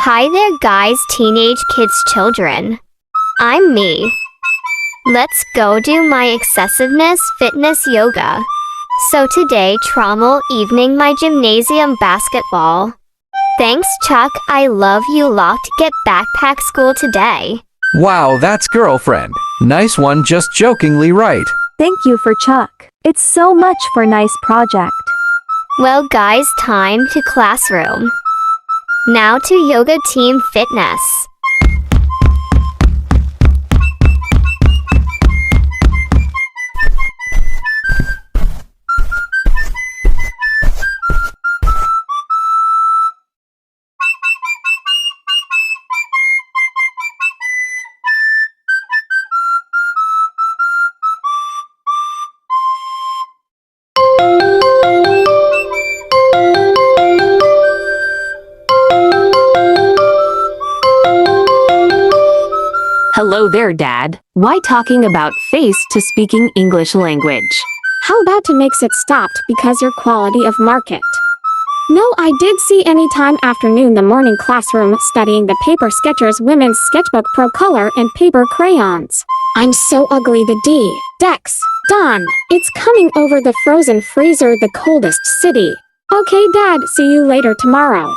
Hi there guys, teenage kids, children. I'm me. Let's go do my excessiveness fitness yoga. So today trommel evening my gymnasium basketball. Thanks Chuck, I love you locked get backpack school today. Wow, that's girlfriend. Nice one, just jokingly right. Thank you for Chuck. It's so much for nice project. Well guys, time to classroom. Now to yoga team fitness. Hello there, Dad. Why talking about face to speaking English language? How about to makes it stopped because your quality of market? No, I did see any time afternoon the morning classroom studying the paper sketchers women's sketchbook pro color and paper crayons. I'm so ugly the D. Dex. Don. It's coming over the frozen freezer the coldest city. Okay Dad, see you later tomorrow.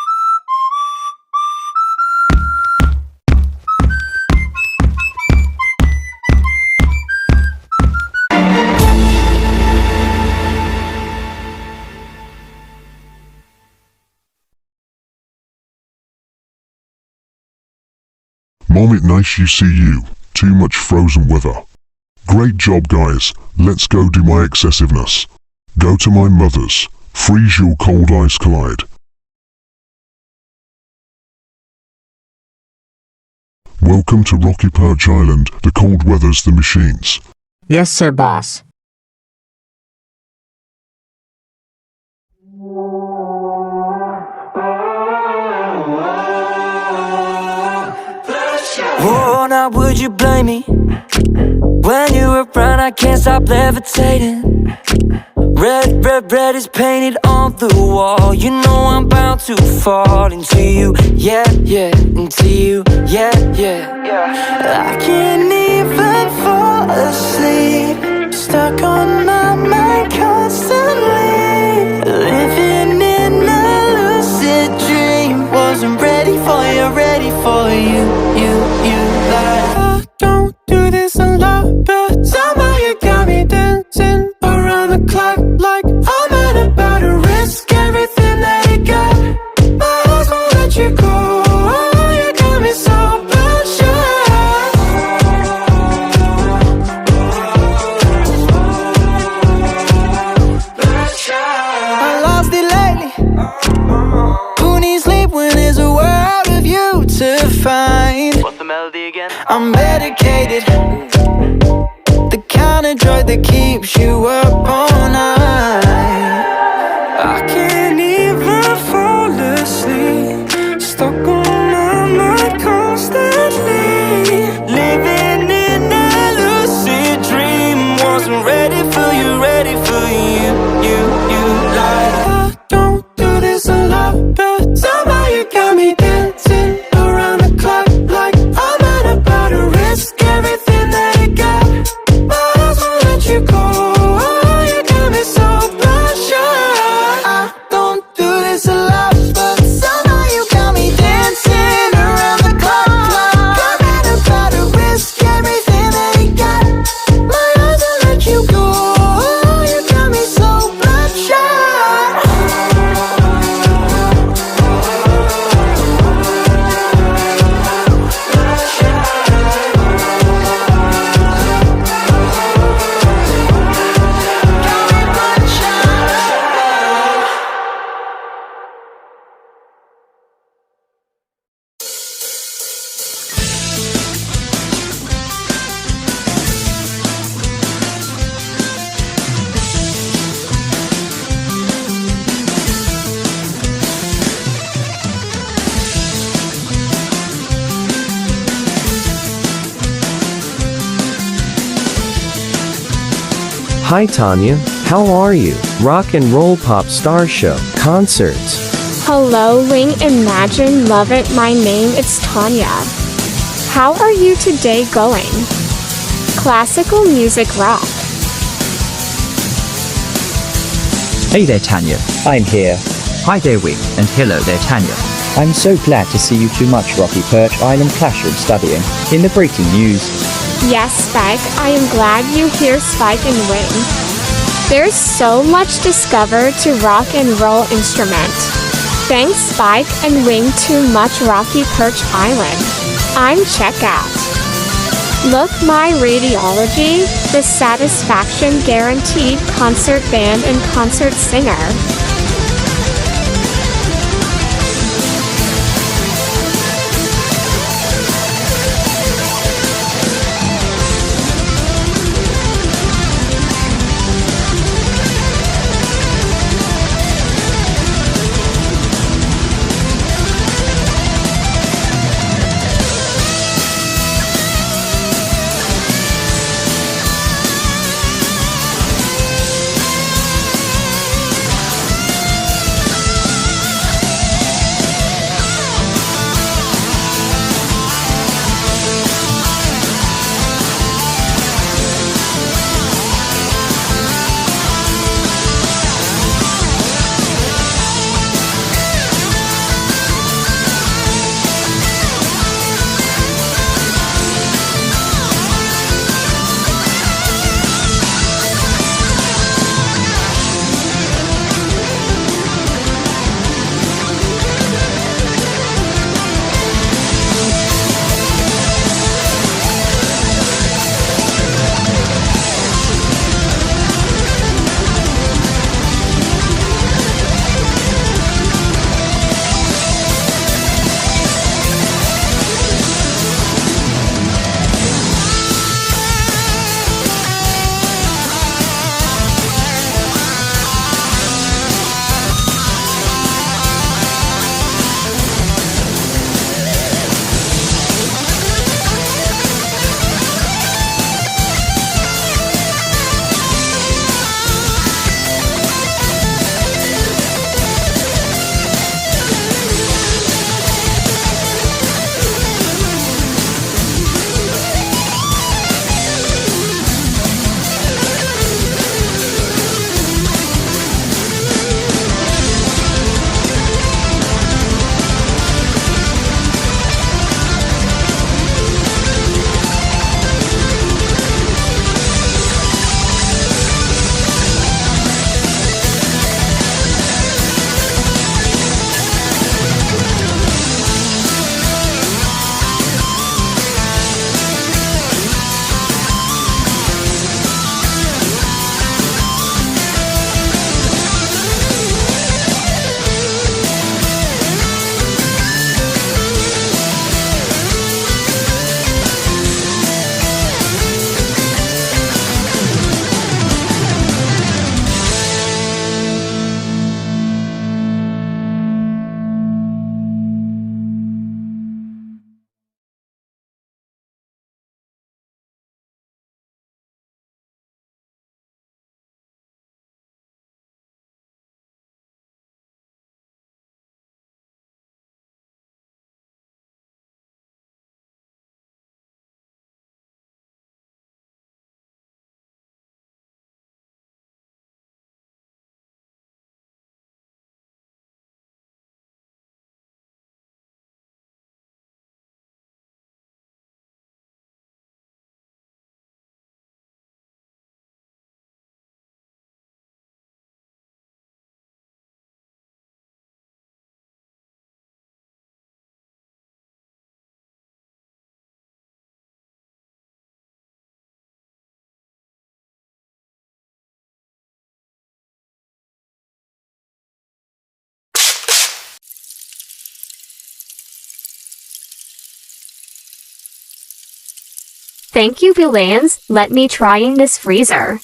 Mom, it nice to see you. Too much frozen weather. Great job, guys. Let's go do my excessiveness. Go to my mother's. Freeze your cold ice collide. Welcome to Rocky Perch Island. The cold weather's the machines. Yes, sir, boss. Oh, now would you blame me? When you're around I can't stop levitating. Red, red, red is painted on the wall. You know I'm bound to fall into you. Yeah, yeah, into you. Yeah, yeah. I can't even fall asleep. Stuck on my mind constantly. Living in a lucid dream. Wasn't ready for you, ready for you. Like I don't do this a lot, but somehow you got me dancing around the clock. Like I'm at about to risk everything that you got. My heart won't let you go. You got me so bloodshot. I lost it lately. Who needs sleep when there's a world of you to find? What's the melody again? I'm medicated. The kind of drug that keeps you up all night. I can't even fall asleep. Stuck on my mind constantly. Living in a lucid dream. Wasn't ready for you, ready for you. Like I don't do this a lot, but somehow you got me dancing around the clock. Like I'm at about to risk everything that you got. My heart won't let you go. You got me so bloodshot. I don't do this a lot, but somehow you got me dancing around the clock. I'm at about to risk everything that you got. My heart won't let you go. You got me so bloodshot. Hi Tanya, how are you? Rock and roll pop star show, concerts. Hello, Ling. Imagine, love it. My name is Tanya. How are you today going? Classical music rock. Hey there, Tanya. I'm here. Hi there, Wing, and hello there, Tanya. I'm so glad to see you too much Rocky Perch Island classroom studying. In the breaking news. Yes, Spike, I am glad you hear Spike and Wing. There's so much discovered to rock and roll instrument. Thanks Spike and Wing too much Rocky Perch Island. I'm check out. Look my radiology, the satisfaction guaranteed concert band and concert singer. Thank you, Vilans. Let me try in this freezer.